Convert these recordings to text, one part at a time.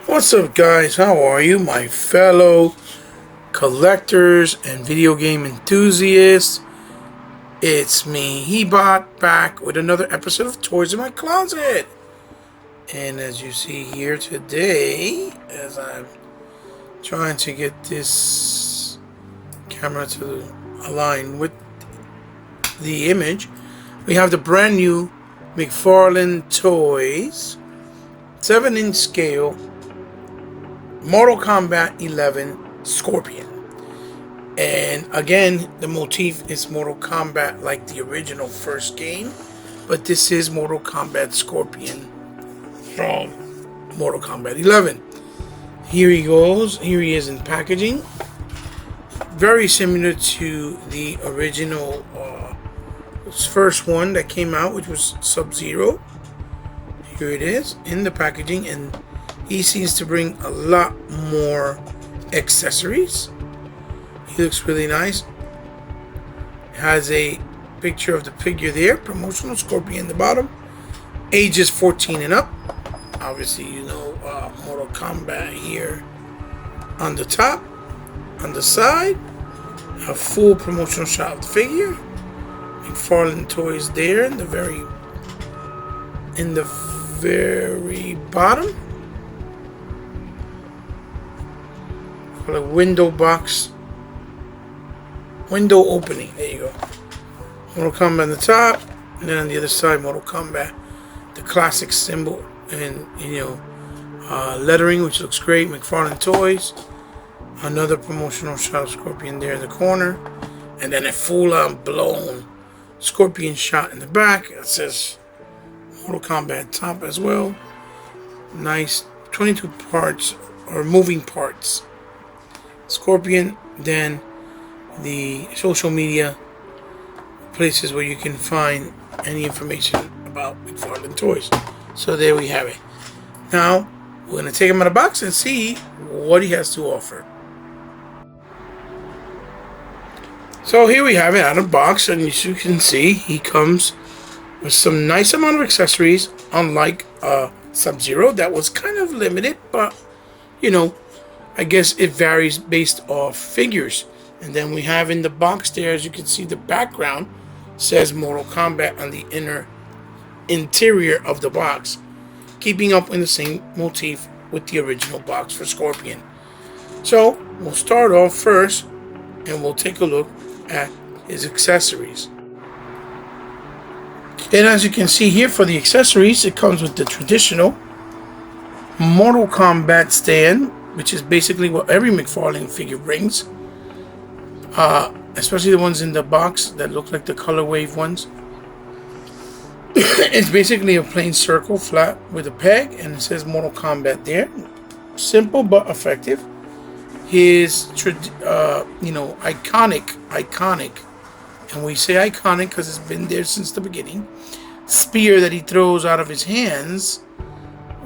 What's up, guys? How are you, my fellow collectors and video game enthusiasts? It's me, Hebot, back with another episode of Toys in My Closet. And as you see here today, as I'm trying to get this camera to align with the image, we have the brand new Mcfarlane Toys 7-inch scale Mortal Kombat 11 Scorpion. And again, the motif is Mortal Kombat like the original first game, but this is Mortal Kombat Scorpion from Mortal Kombat 11. Here he goes. Here he is in packaging. Very similar to the original first one that came out, which was Sub-Zero. Here it is in the packaging, and he seems to bring a lot more accessories. He looks really nice. Has a picture of the figure there, promotional Scorpion in the bottom. Ages 14 and up. Obviously, you know, Mortal Kombat here on the top. On the side, a full promotional shot of the figure. Mcfarlane Toys there in the very bottom. A window box, window opening. There you go. Mortal Kombat on the top, and then on the other side, Mortal Kombat, the classic symbol and lettering, which looks great. Mcfarlane Toys. Another promotional shot of Scorpion there in the corner, and then a full-on blown Scorpion shot in the back. It says Mortal Kombat top as well. Nice 22 parts or moving parts. Scorpion, then the social media places where you can find any information about Mcfarlane Toys. So there we have it. Now we're going to take him out of the box and see what he has to offer. So here we have it out of the box, and as you can see, he comes with some nice amount of accessories, unlike Sub-Zero that was kind of limited, but you know, I guess it varies based off figures. And then we have in the box there, as you can see, the background says Mortal Kombat on the interior of the box, keeping up in the same motif with the original box for Scorpion. So we'll start off first and we'll take a look at his accessories. And as you can see here, for the accessories, it comes with the traditional Mortal Kombat stand, which is basically what every Mcfarlane figure brings, especially the ones in the box that look like the Color Wave ones. It's basically a plain circle flat with a peg, and it says Mortal Kombat there. Simple but effective. His iconic, and we say iconic because it's been there since the beginning, spear that he throws out of his hands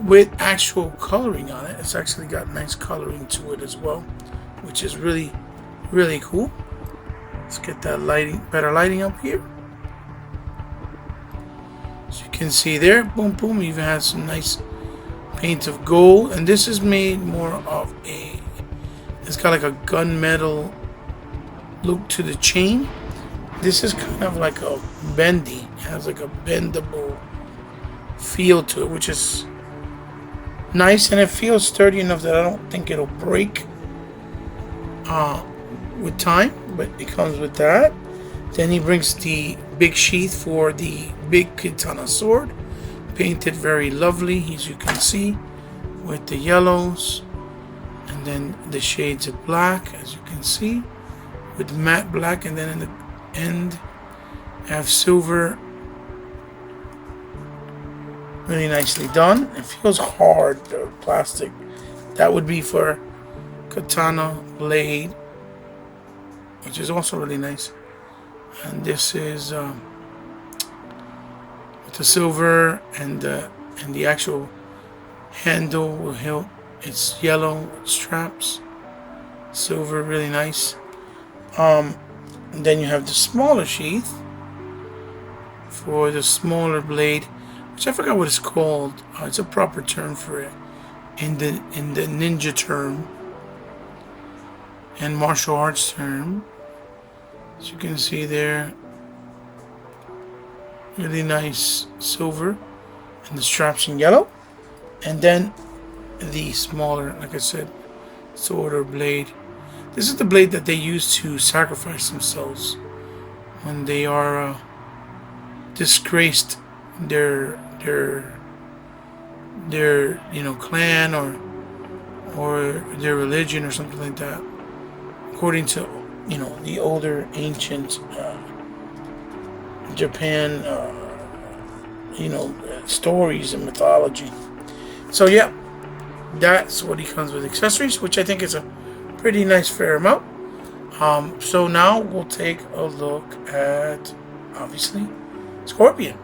with actual coloring on it. It's actually got nice coloring to it as well, which is really, really cool. Let's get that better lighting up here. As you can see there, boom, boom, even has some nice paint of gold, and this is made more of it's got like a gunmetal look to the chain. This is kind of like a bendy, it has like a bendable feel to it, which is nice, and it feels sturdy enough that I don't think it'll break with time, but it comes with that. Then he brings the big sheath for the big katana sword, painted very lovely, as you can see, with the yellows and then the shades of black, as you can see, with matte black, and then in the end have silver. Really nicely done. It feels hard, the plastic. That would be for katana blade, which is also really nice. And this is with the silver and the actual handle will help. It's yellow with straps, silver, really nice. And then you have the smaller sheath for the smaller blade, which I forgot what it's called. It's a proper term for it. in the ninja term and martial arts term. As you can see there, really nice silver, and the straps in yellow, and then the smaller, like I said, sword or blade. This is the blade that they use to sacrifice themselves when they are disgraced their clan or their religion or something like that, according to the older ancient Japan stories and mythology. So yeah, that's what he comes with, accessories, which I think is a pretty nice fair amount. So now we'll take a look at, obviously, Scorpion.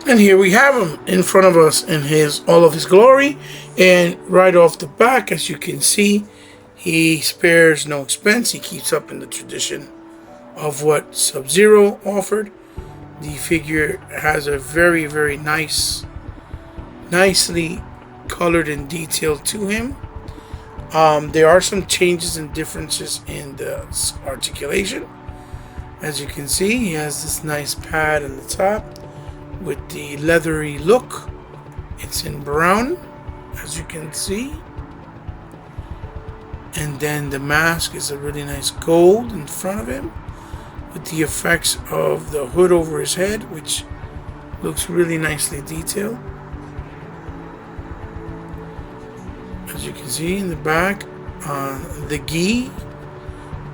And here we have him in front of us in all of his glory. And right off the back, as you can see, he spares no expense. He keeps up in the tradition of what Sub-Zero offered. The figure has a very, very nicely colored and detailed to him. There are some changes and differences in the articulation. As you can see, he has this nice pad on the top with the leathery look. It's in brown, as you can see. And then the mask is a really nice gold in front of him, with the effects of the hood over his head, which looks really nicely detailed. As you can see in the back, the gi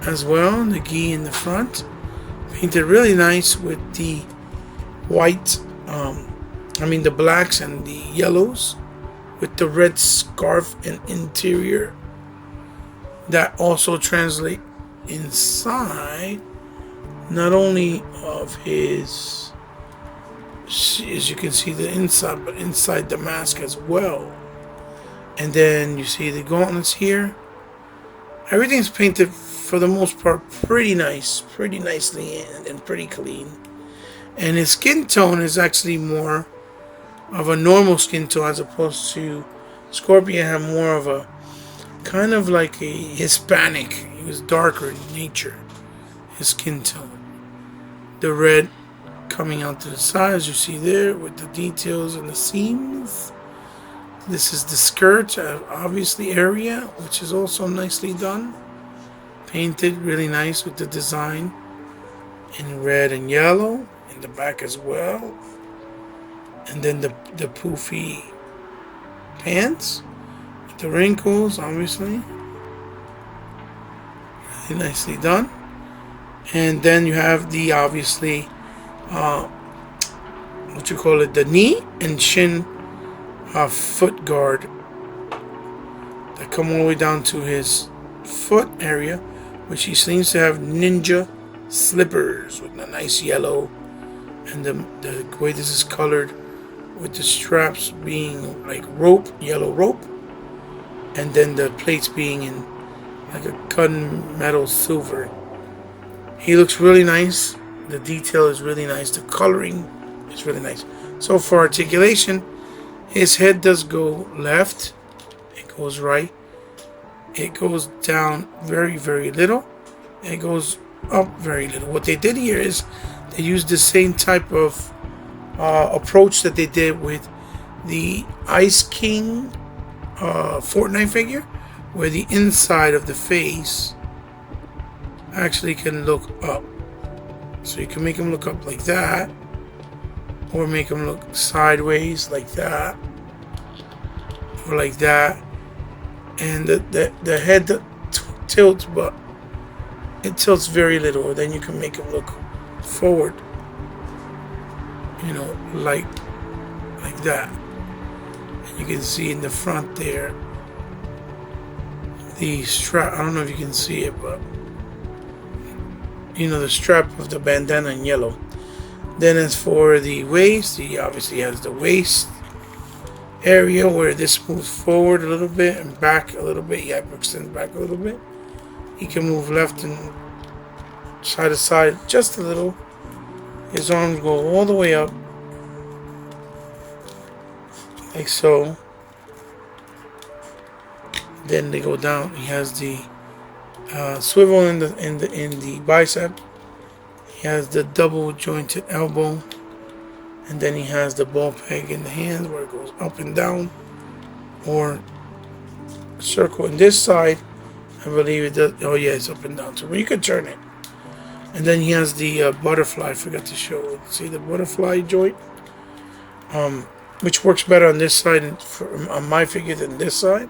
as well, the gi in the front, painted really nice with the white, the blacks and the yellows, with the red scarf and interior that also translate inside, not only of his, as you can see, the inside, but inside the mask as well. And then you see the gauntlets here. Everything's painted for the most part pretty nicely and pretty clean. And his skin tone is actually more of a normal skin tone, as opposed to Scorpion had more of a kind of like a Hispanic. He was darker in nature, his skin tone. The red coming out to the sides, you see there, with the details and the seams. This is the skirt, obviously, area, which is also nicely done. Painted really nice with the design in red and yellow, in the back as well. And then the poofy pants with the wrinkles, obviously. Really nicely done. And then you have the, obviously, the knee and shin foot guard that come all the way down to his foot area, which he seems to have ninja slippers with a nice yellow, and the way this is colored with the straps being like rope, yellow rope, and then the plates being in like a gunmetal silver. He looks really nice. The detail is really nice. The coloring is really nice. So for articulation, his head does go left, it goes right, it goes down very, very little, it goes up very little. What they did here is they used the same type of approach that they did with the Ice King Fortnite figure, where the inside of the face actually can look up. So you can make him look up like that, or make him look sideways like that, or like that. And the head tilts, but it tilts very little. Or then you can make him look forward, like that. And you can see in the front there the strap. I don't know if you can see it, but the strap of the bandana in yellow. Then as for the waist, he obviously has the waist area where this moves forward a little bit and back a little bit. He extends back a little bit. He can move left and side to side just a little. His arms go all the way up. like so. Then they go down. He has the swivel in the bicep. He has the double jointed elbow, and then he has the ball peg in the hand where it goes up and down, or circle. In this side, I believe it does. Oh yeah, it's up and down. So you can turn it. And then he has the butterfly. I forgot to show it. See the butterfly joint, which works better on this side on my figure than this side.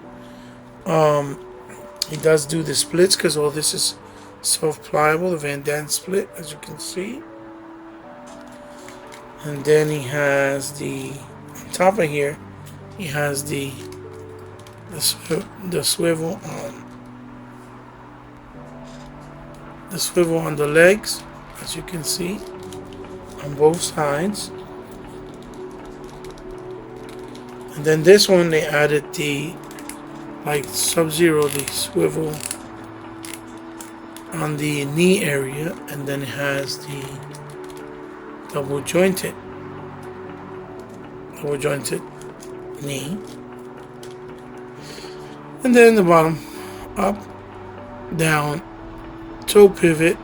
He does do the splits because all this is self-pliable, the Van Dam split, as you can see. And then he has on top of here, he has the swivel on the legs, as you can see, on both sides. And then this one, they added like Sub-Zero, the swivel on the knee area, and then it has the double jointed knee, and then the bottom, up, down, toe pivot,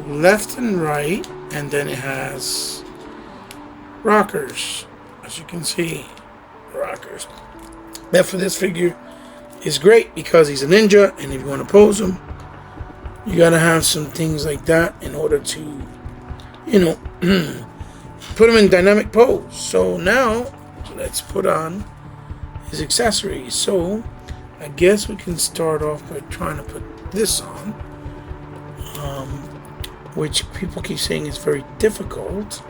left and right, and then it has rockers, as you can see, rockers. That for this figure is great because he's a ninja, and if you want to pose him, you gotta have some things like that in order to, you know, put him in dynamic pose. So now let's put on his accessories. So I guess we can start off by trying to put this on, which people keep saying is very difficult.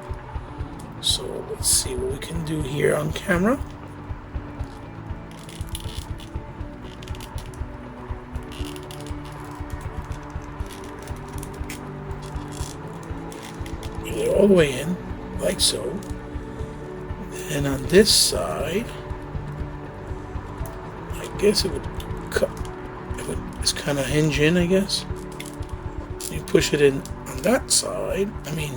So let's see what we can do here on camera. Get it all the way in, like so. And on this side, I guess it would cut. It's kind of hinge in, I guess. You push it in on that side. I mean,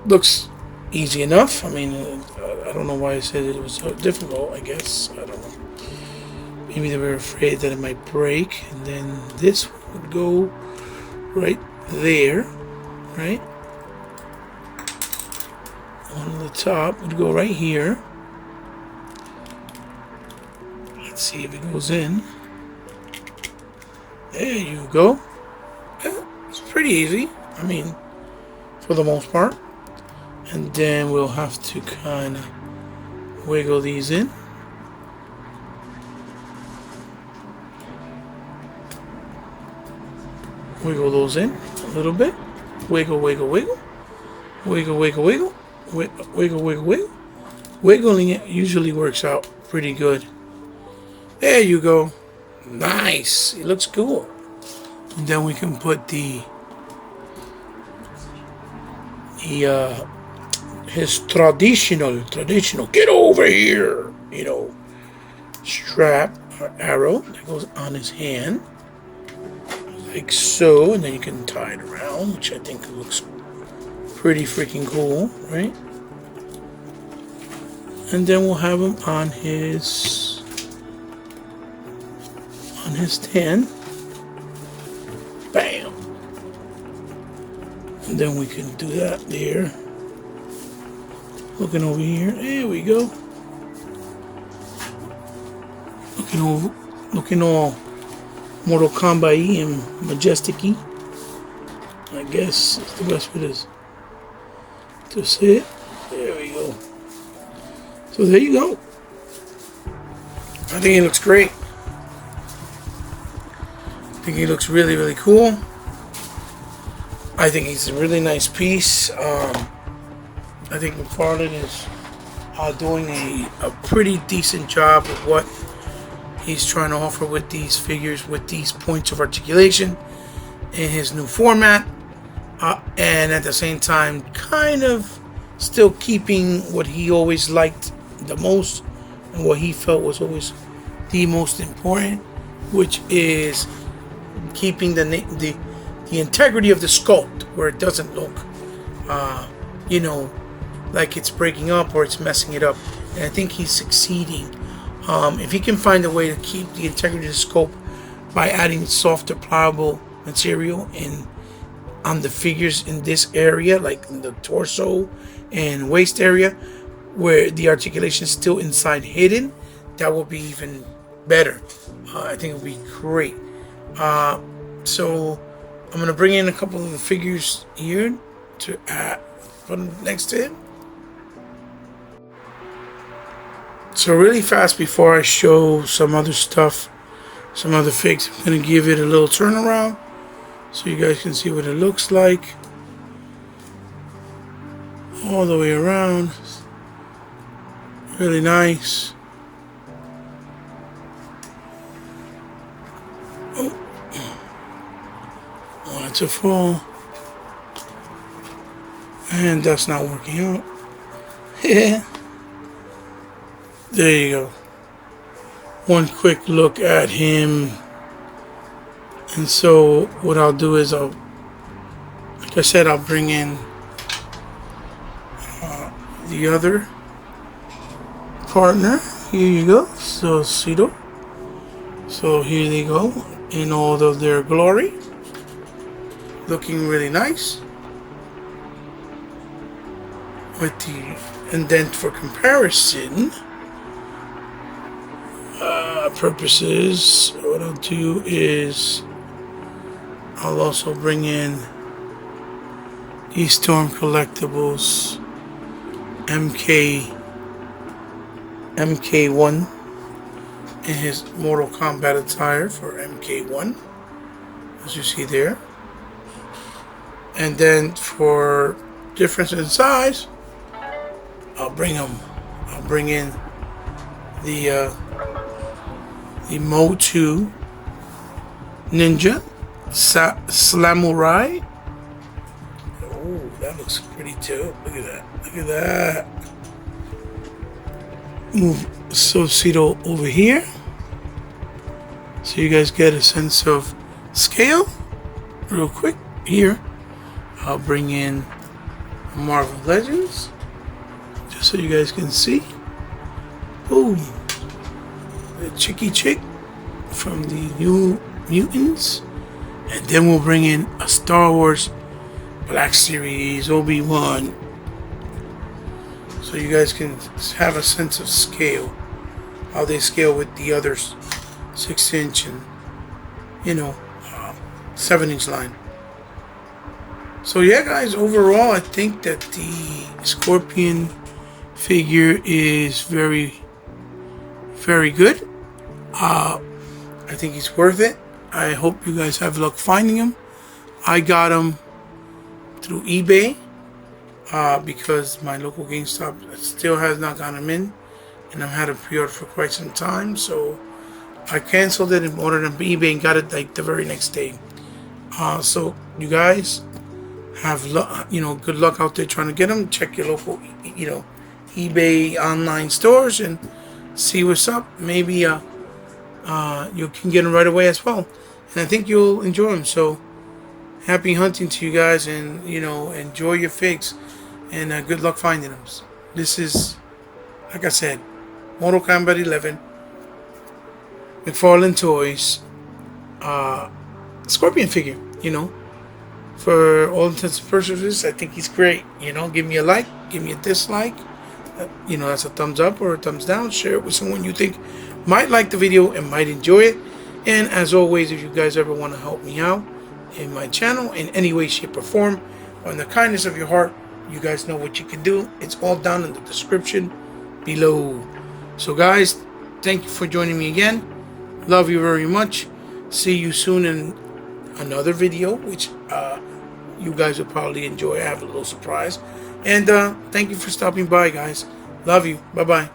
looks easy enough. I mean, I don't know why I said it was so difficult. I guess I don't know. Maybe they were afraid that it might break, and then this would go right there, right? On the top would go right here. Let's see if it goes in. There you go. Yeah, it's pretty easy. I mean, for the most part. And then we'll have to kind of wiggle these in. Wiggle those in a little bit. Wiggle, wiggle, wiggle. Wiggle, wiggle, wiggle. Wiggle, wiggle, wiggle. Wiggling it usually works out pretty good. There you go. Nice. It looks cool. And then we can put his traditional get over here, you know, strap or arrow that goes on his hand, like so, and then you can tie it around, which I think looks pretty freaking cool, right? And then we'll have him on his stand. Bam. And then we can do that there. Looking over here. There we go. Looking all Mortal Kombat-y and majestic-y. I guess that's the best way to say it. There we go. So there you go. I think it looks great. I think he looks really, really cool. I think he's a really nice piece. I think Mcfarlane is doing a pretty decent job of what he's trying to offer with these figures, with these points of articulation in his new format. And at the same time, kind of still keeping what he always liked the most and what he felt was always the most important, which is keeping the integrity of the sculpt, where it doesn't look, you know, like it's breaking up or it's messing it up. And I think he's succeeding. If he can find a way to keep the integrity of the scope by adding softer pliable material on the figures in this area, like in the torso and waist area, where the articulation is still inside hidden, that will be even better. I think it would be great. So I'm gonna bring in a couple of the figures here to put next to him. So really fast, before I show some other stuff, some other figs, I'm gonna give it a little turnaround so you guys can see what it looks like all the way around. Really nice. Oh, want it to fall, and that's not working out. Yeah. There you go. One quick look at him. And so what I'll do is like I said, I'll bring in the other partner. Here you go. So Cito. So here they go in all of their glory. Looking really nice. With the indent for comparison purposes, what I'll do is I'll also bring in these Storm Collectibles MK1 in his Mortal Kombat attire for MK1, as you see there. And then for difference in size, I'll bring in the Motu Ninja Slamurai. Oh, that looks pretty too. Look at that. Look at that. Move Cito over here so you guys get a sense of scale. Real quick here, I'll bring in Marvel Legends just so you guys can see. Boom. The Chicky Chick from the New Mutants. And then we'll bring in a Star Wars Black Series Obi-Wan, so you guys can have a sense of scale, how they scale with the others, 6-inch and 7-inch line. So yeah, guys, overall I think that the Scorpion figure is very, very good. I think he's worth it. I hope you guys have luck finding him. I got him through eBay because my local GameStop still has not gotten him in, and I've had a pre-order for quite some time. So I canceled it and ordered him from eBay and got it like the very next day. So you guys have good luck out there trying to get them. Check your local eBay online stores and see what's up. Maybe you can get them right away as well, and I think you'll enjoy them. So happy hunting to you guys, and enjoy your figs, and good luck finding them. This is, like I said, Mortal Kombat 11 Mcfarlane Toys Scorpion figure. For all intents and purposes, I think he's great. Give me a like, give me a dislike. That's a thumbs up or a thumbs down. Share it with someone you think might like the video and might enjoy it. And as always, if you guys ever want to help me out in my channel in any way, shape, or form, or in the kindness of your heart, you guys know what you can do. It's all down in the description below. So guys, thank you for joining me again. Love you very much. See you soon in another video, which you guys will probably enjoy. I have a little surprise. And thank you for stopping by, guys. Love you. Bye-bye.